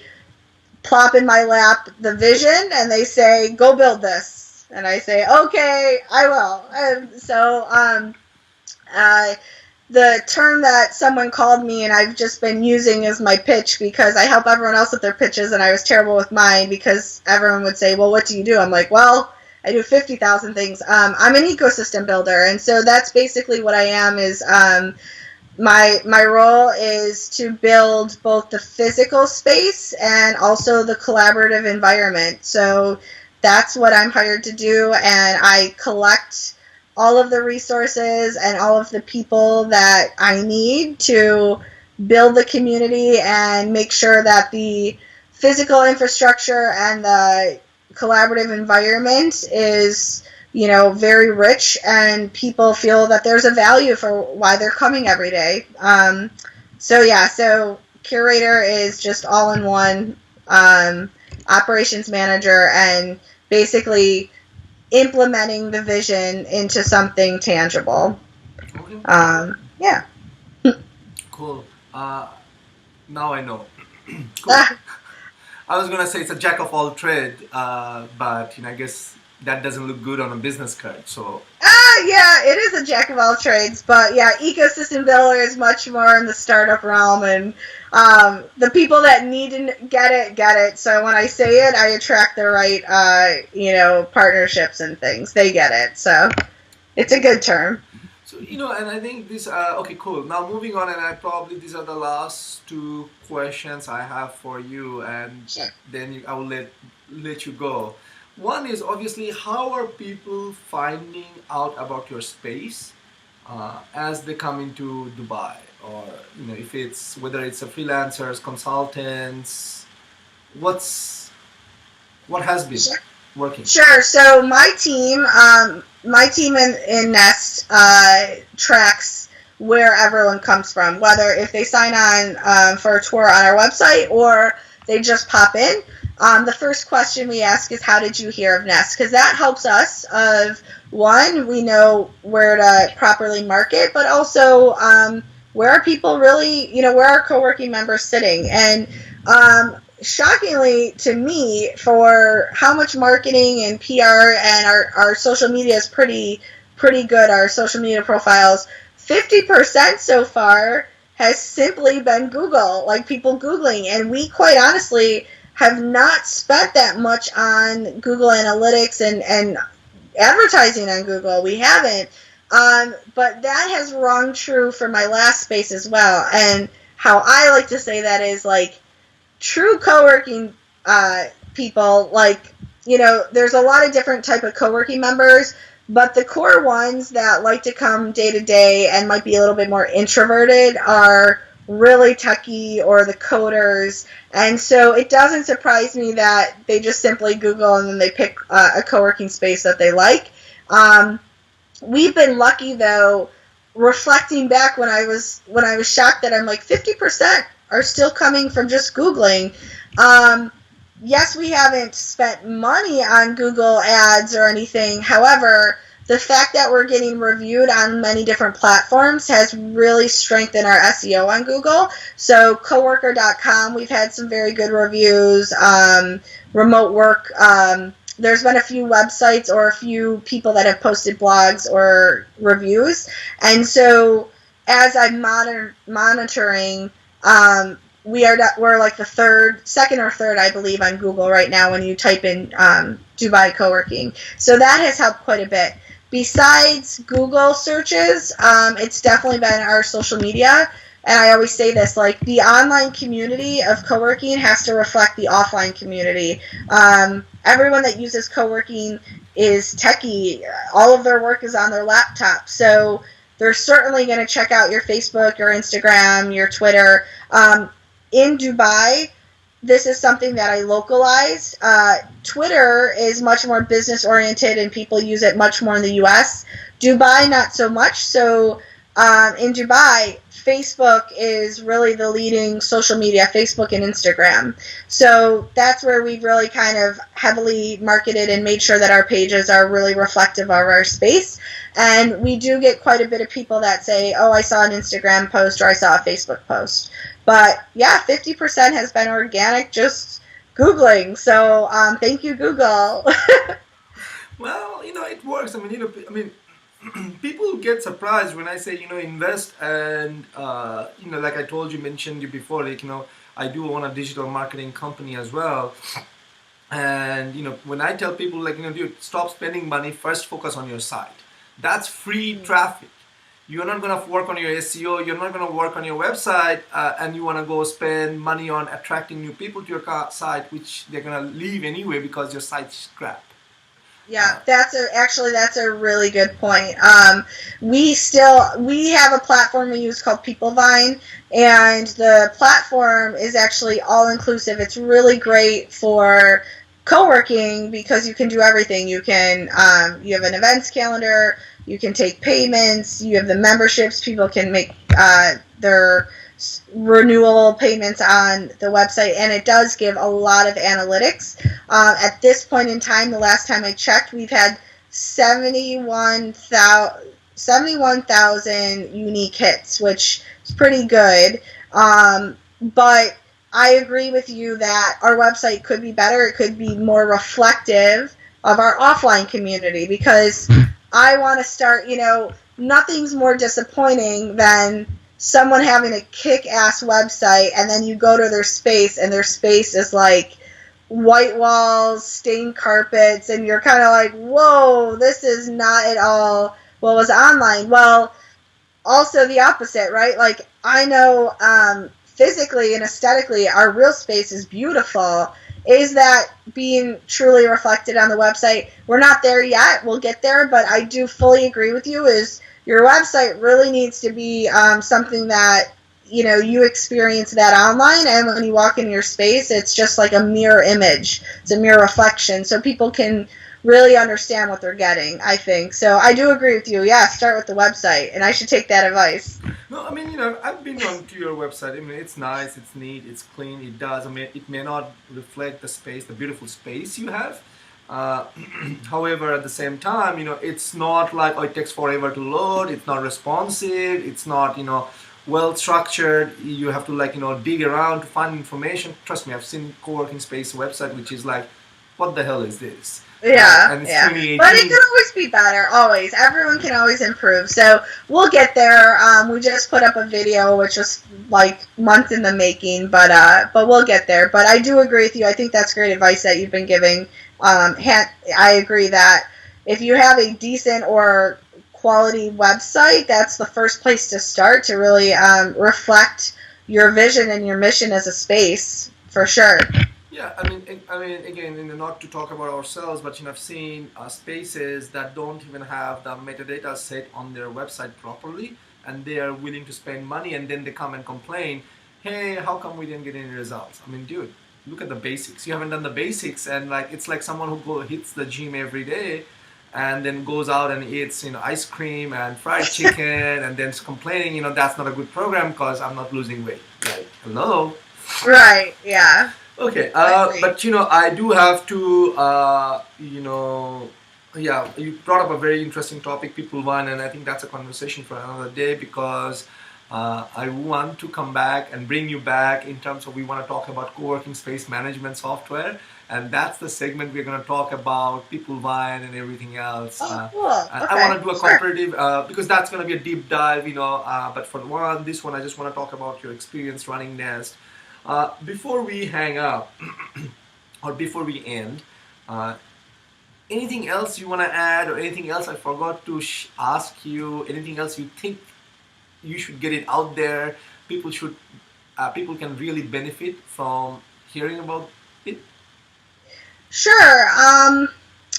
plop in my lap the vision and they say, go build this. And I say, okay, I will. And so the term that someone called me and I've just been using is my pitch, because I help everyone else with their pitches and I was terrible with mine because everyone would say, well, what do you do? I'm like, well, I do 50,000 things. I'm an ecosystem builder. And so that's basically what I am is my role is to build both the physical space and also the collaborative environment. So that's what I'm hired to do, and I collect all of the resources and all of the people that I need to build the community and make sure that the physical infrastructure and the collaborative environment is very rich, and people feel that there's a value for why they're coming every day. So curator is just all in one, operations manager, and basically implementing the vision into something tangible. Okay. Yeah. Cool. Now I know. Cool. I was gonna say it's a jack of all trade, but I guess that doesn't look good on a business card. So Yeah, it is a jack of all trades, but yeah, ecosystem builder is much more in the startup realm, and the people that need to get it. So when I say it, I attract the right, partnerships and things. They get it, so it's a good term. So, and I think this, okay, cool. Now moving on, and these are the last two questions I have for you, and Sure. then I will let you go. One is obviously, how are people finding out about your space as they come into Dubai, or if it's whether it's a freelancers, consultants, what has been Sure. working? Sure. So my team in Nest tracks where everyone comes from, whether if they sign on for a tour on our website or they just pop in. The first question we ask is, how did you hear of Nest? Because that helps us of, one, we know where to properly market, but also where are people really, where are co-working members sitting? And shockingly to me, for how much marketing and PR and our social media is pretty good, our social media profiles, 50% so far has simply been Google, like people Googling. And we quite honestly have not spent that much on Google Analytics and advertising on Google. We haven't. But that has rung true for my last space as well. And how I like to say that is, like, true co-working people, like, there's a lot of different type of co-working members, but the core ones that like to come day to day and might be a little bit more introverted are really techie, or the coders. And so it doesn't surprise me that they just simply Google and then they pick a co-working space that they like. We've been lucky, though, reflecting back when I was shocked that I'm like 50% are still coming from just Googling. Yes, we haven't spent money on Google ads or anything. However, the fact that we're getting reviewed on many different platforms has really strengthened our SEO on Google. So coworker.com, we've had some very good reviews. Remote work, there's been a few websites or a few people that have posted blogs or reviews. And so as I'm monitoring, we're like the second or third, I believe, on Google right now when you type in Dubai co-working. So that has helped quite a bit. Besides Google searches, it's definitely been our social media. And I always say this, like, the online community of co-working has to reflect the offline community. Everyone that uses co-working is techie. All of their work is on their laptop. So they're certainly going to check out your Facebook, your Instagram, your Twitter. In Dubai, this is something that I localized. Twitter is much more business oriented and people use it much more in the US. Dubai, not so much. So in Dubai, Facebook is really the leading social media, Facebook and Instagram. So that's where we've really kind of heavily marketed and made sure that our pages are really reflective of our space. And we do get quite a bit of people that say, oh, I saw an Instagram post or I saw a Facebook post. But yeah, 50% has been organic, just Googling. So thank you, Google. Well, it works. People get surprised when I say, invest, and like I told you, mentioned you before, like, I do own a digital marketing company as well. And when I tell people, like, dude, stop spending money, first focus on your site. That's free traffic. You're not going to work on your SEO, you're not going to work on your website, and you want to go spend money on attracting new people to your site, which they're going to leave anyway because your site's crap. Yeah, that's a really good point. We have a platform we use called PeopleVine, and the platform is actually all inclusive. It's really great for co-working because you can do everything. You can you have an events calendar, you can take payments, you have the memberships. People can make their renewal payments on the website, and it does give a lot of analytics. At this point in time, the last time I checked, we've had 71,000 unique hits, which is pretty good. But I agree with you that our website could be better. It could be more reflective of our offline community, because I want to start, nothing's more disappointing than someone having a kick-ass website and then you go to their space and their space is like white walls, stained carpets, and you're kind of like, whoa, this is not at all what was online. Well, also the opposite, right? Like, I know physically and aesthetically our real space is beautiful. Is that being truly reflected on the website? We're not there yet. We'll get there, but I do fully agree with you, is your website really needs to be something that, you experience that online, and when you walk in your space, it's just like a mirror image. It's a mirror reflection, so people can really understand what they're getting, I think. So I do agree with you. Yeah, start with the website, and I should take that advice. No, I mean, you know, I've been onto your website. I mean, it's nice, it's neat, it's clean. It does. I mean, it may not reflect the space, the beautiful space you have. Uh, However, at the same time, you know, it's not like, oh, it takes forever to load. It's not responsive. It's not, you know, well structured. You have to, like, you know, dig around to find information. Trust me, I've seen co-working space website which is like, what the hell is this? Yeah, And it's yeah. But it 2018. can always be better, always. Everyone can always improve. So we'll get there. We just put up a video, which was like months in the making, but we'll get there. But I do agree with you. I think that's great advice that you've been giving. I agree that if you have a decent or quality website, that's the first place to start to really reflect your vision and your mission as a space, for sure. Yeah, I mean, again, you know, not to talk about ourselves, but you know, I've seen spaces that don't even have the metadata set on their website properly, and they are willing to spend money, and then they come and complain, "Hey, how come we didn't get any results?" I mean, dude, look at the basics. You haven't done the basics, and like it's like someone who hits the gym every day, and then goes out and eats, you know, ice cream and fried chicken, and then complaining, you know, that's not a good program because I'm not losing weight. Like, hello. Right, yeah. Okay, I agree. but you know, I do have to, you know, yeah, you brought up a very interesting topic, people one, and I think that's a conversation for another day because I want to come back and bring you back in terms of we want to talk about co-working space management software, and that's the segment we're going to talk about people one and everything else. Oh, cool. And I Okay, want to do a sure. comparative because that's going to be a deep dive, you know. But for one, this one, I just want to talk about your experience running Nest. Before we hang up, or before we end, uh, anything else you want to add, or anything else I forgot to ask you? Anything else you think you should get it out there? People should, people can really benefit from hearing about it. Sure.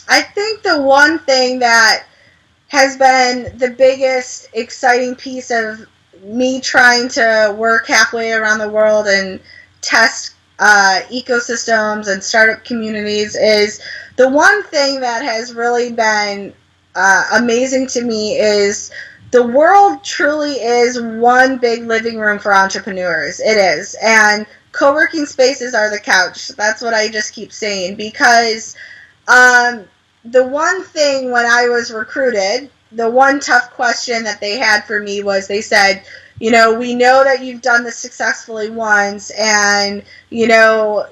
I think the one thing that has been the biggest exciting piece of me trying to work halfway around the world and test ecosystems and startup communities is the one thing that has really been amazing to me is the world truly is one big living room for entrepreneurs. It is. And co-working spaces are the couch. That's what I just keep saying because um, the one thing when I was recruited, the one tough question that they had for me was they said, you know, we know that you've done this successfully once, and, you know,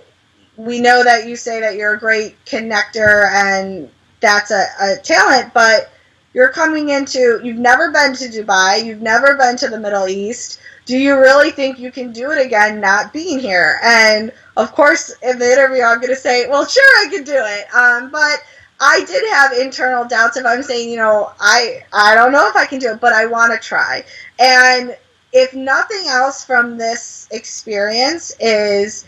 we know that you say that you're a great connector and that's a talent, but you're coming into, you've never been to Dubai, you've never been to the Middle East. Do you really think you can do it again not being here? And of course, in the interview, I'm going to say, well, sure, I can do it. But I did have internal doubts if I'm saying, you know, I don't know if I can do it, but I want to try. And if nothing else from this experience is,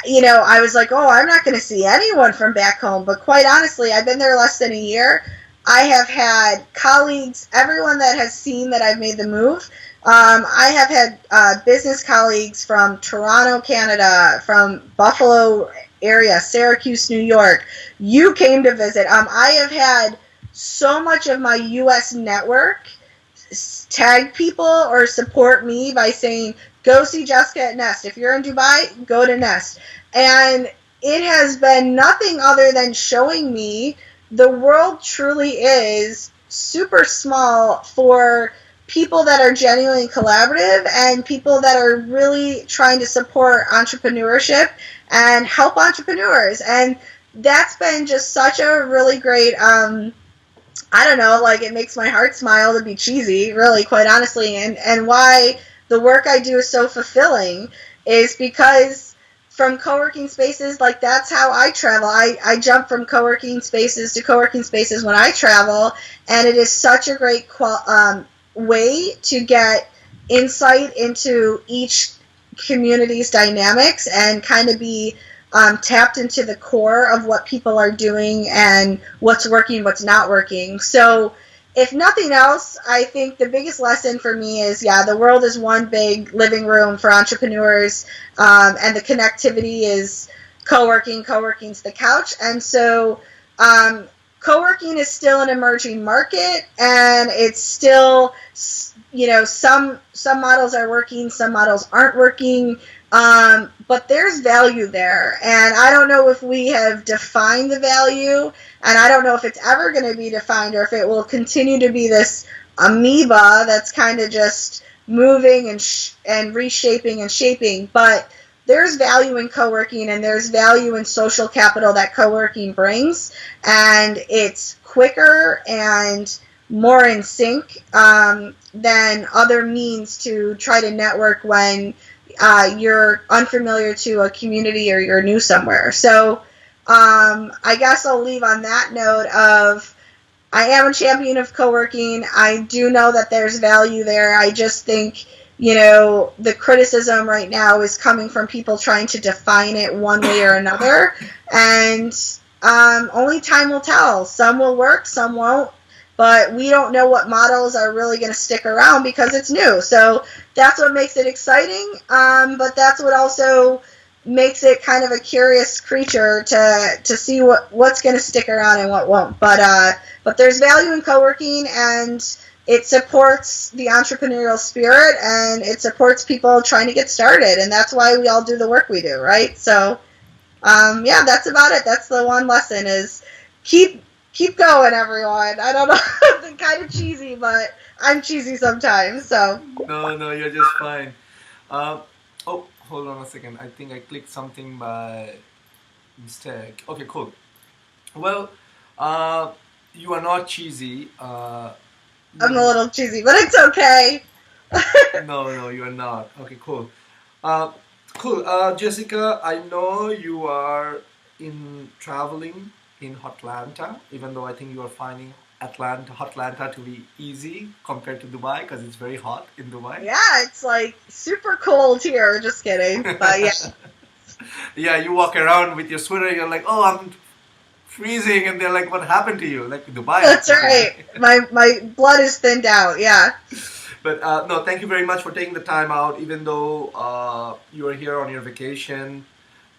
you know, I was like, oh, I'm not going to see anyone from back home. But quite honestly, I've been there less than a year. I have had colleagues, everyone that has seen that I've made the move. I have had business colleagues from Toronto, Canada, from Buffalo area, Syracuse, New York. You came to visit. I have had so much of my U.S. network tag people or support me by saying, go see Jessica at Nest. If you're in Dubai, go to Nest. And it has been nothing other than showing me the world truly is super small for people that are genuinely collaborative and people that are really trying to support entrepreneurship and help entrepreneurs. And that's been just such a really great I don't know, like it makes my heart smile to be cheesy, really, quite honestly. And why the work I do is so fulfilling is because from co-working spaces, like that's how I travel. I jump from co-working spaces to co-working spaces when I travel, and it is such a great way to get insight into each community's dynamics and kind of be tapped into the core of what people are doing and what's working, what's not working. So if nothing else, I think the biggest lesson for me is, yeah, the world is one big living room for entrepreneurs, and the connectivity is co-working, co-working's the couch. And so co-working is still an emerging market, and it's still, some models are working, some models aren't working, but there's value there, and I don't know if we have defined the value, and I don't know if it's ever going to be defined, or if it will continue to be this amoeba that's kind of just moving and reshaping and shaping. But there's value in co-working, and there's value in social capital that co-working brings, and it's quicker and more in sync than other means to try to network when you're unfamiliar to a community or you're new somewhere. So I guess I'll leave on that note of, I am a champion of co-working. I do know that there's value there. I just think, the criticism right now is coming from people trying to define it one way or another. And only time will tell. Some will work, some won't. But we don't know what models are really going to stick around because it's new. So that's what makes it exciting. But that's what also makes it kind of a curious creature to see what's going to stick around and what won't. But there's value in co-working, and it supports the entrepreneurial spirit, and it supports people trying to get started, and that's why we all do the work we do, right? So yeah, that's about it. That's the one lesson, is keep going, everyone. I don't know, it's kind of cheesy, but I'm cheesy sometimes, so. No, you're just fine. Oh, hold on a second. I think I clicked something by mistake. Okay, cool. Well, you are not cheesy. I'm a little cheesy, but it's okay. No, you are not. Okay, cool. Uh, cool. Jessica, I know you are in traveling in Atlanta, even though I think you are finding Atlanta to be easy compared to Dubai, because it's very hot in Dubai. Yeah, it's like super cold here. Just kidding. But yeah. Yeah, you walk around with your sweater, you're like, oh, I'm freezing, and they're like, what happened to you? Like Dubai. That's right. My blood is thinned out. Yeah. But no, thank you very much for taking the time out, even though you are here on your vacation.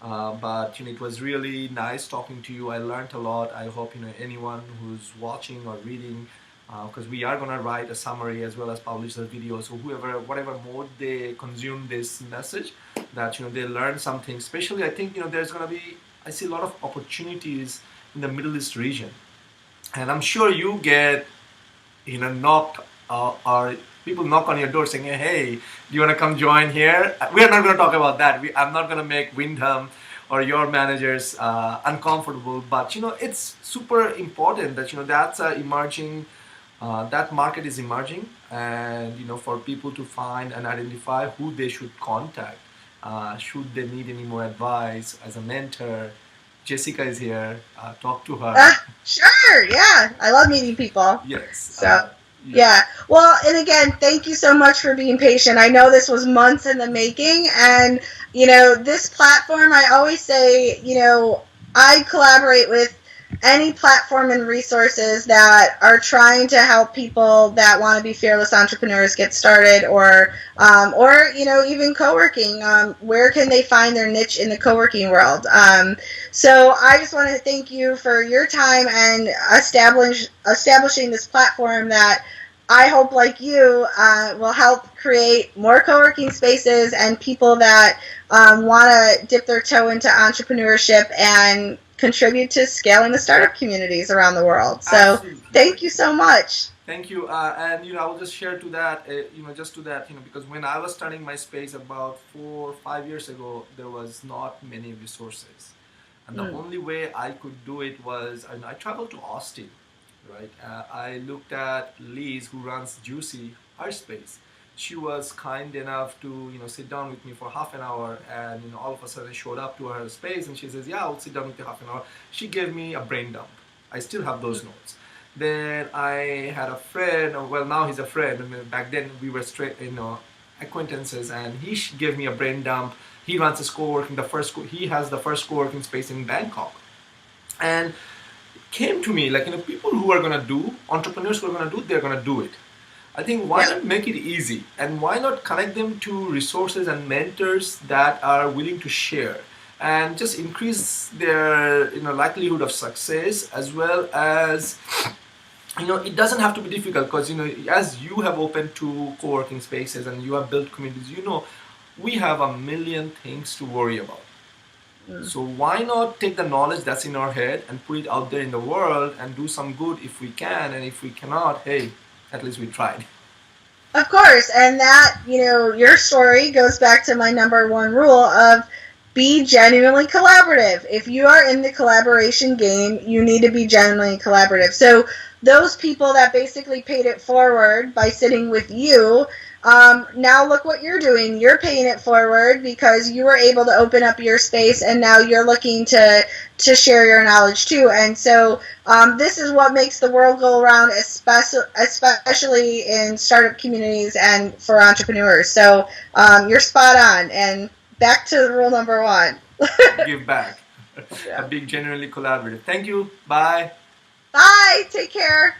But it was really nice talking to you. I learned a lot. I hope anyone who's watching or reading, because we are gonna write a summary as well as publish the video. So whatever mode they consume this message, that they learn something. Especially, I think there's gonna be. I see a lot of opportunities in the Middle East region, and I'm sure you get knocked or people knock on your door saying, hey, do you want to come join here? We are not going to talk about that. I'm not going to make Wyndham or your managers uncomfortable, but it's super important that that's emerging, that market is emerging, and for people to find and identify who they should contact, should they need any more advice as a mentor. Jessica is here. Talk to her. Sure, yeah. I love meeting people. Yes. So, yeah. Well, and again, thank you so much for being patient. I know this was months in the making, and, this platform, I always say, I collaborate with any platform and resources that are trying to help people that want to be fearless entrepreneurs get started, or even co-working. Where can they find their niche in the co-working world? So I just want to thank you for your time and establishing this platform that I hope, like you, will help create more co-working spaces and people that want to dip their toe into entrepreneurship and contribute to scaling the startup communities around the world. So absolutely. Thank you so much. Thank you. And I will just share to that, because when I was starting my space about 4 or 5 years ago, there was not many resources. And the only way I could do it was, I traveled to Austin, right? I looked at Liz, who runs Juicy, her space. She was kind enough to sit down with me for half an hour, and all of a sudden I showed up to her space and she says, yeah, I'll sit down with you half an hour. She gave me a brain dump. I still have those notes. Then I had a friend, well, now he's a friend. I mean, back then we were straight acquaintances, and he gave me a brain dump. He runs his co-working, he has the first co-working space in Bangkok. And it came to me like, people who are gonna do, entrepreneurs who are gonna do, they're gonna do it. I think why not make it easy, and why not connect them to resources and mentors that are willing to share, and just increase their likelihood of success, as well as it doesn't have to be difficult, because as you have opened two co-working spaces and you have built communities, we have a million things to worry about. So why not take the knowledge that's in our head and put it out there in the world and do some good if we can, and if we cannot, hey, at least we tried. Of course, and that, your story goes back to my number one rule of be genuinely collaborative. If you are in the collaboration game, you need to be genuinely collaborative. So those people that basically paid it forward by sitting with you, now look what you're doing. You're paying it forward because you were able to open up your space, and now you're looking to share your knowledge too. And so this is what makes the world go around, especially in startup communities and for entrepreneurs. So you're spot on. And back to rule number one. Give back. Yeah. Being genuinely collaborative. Thank you. Bye. Bye. Take care.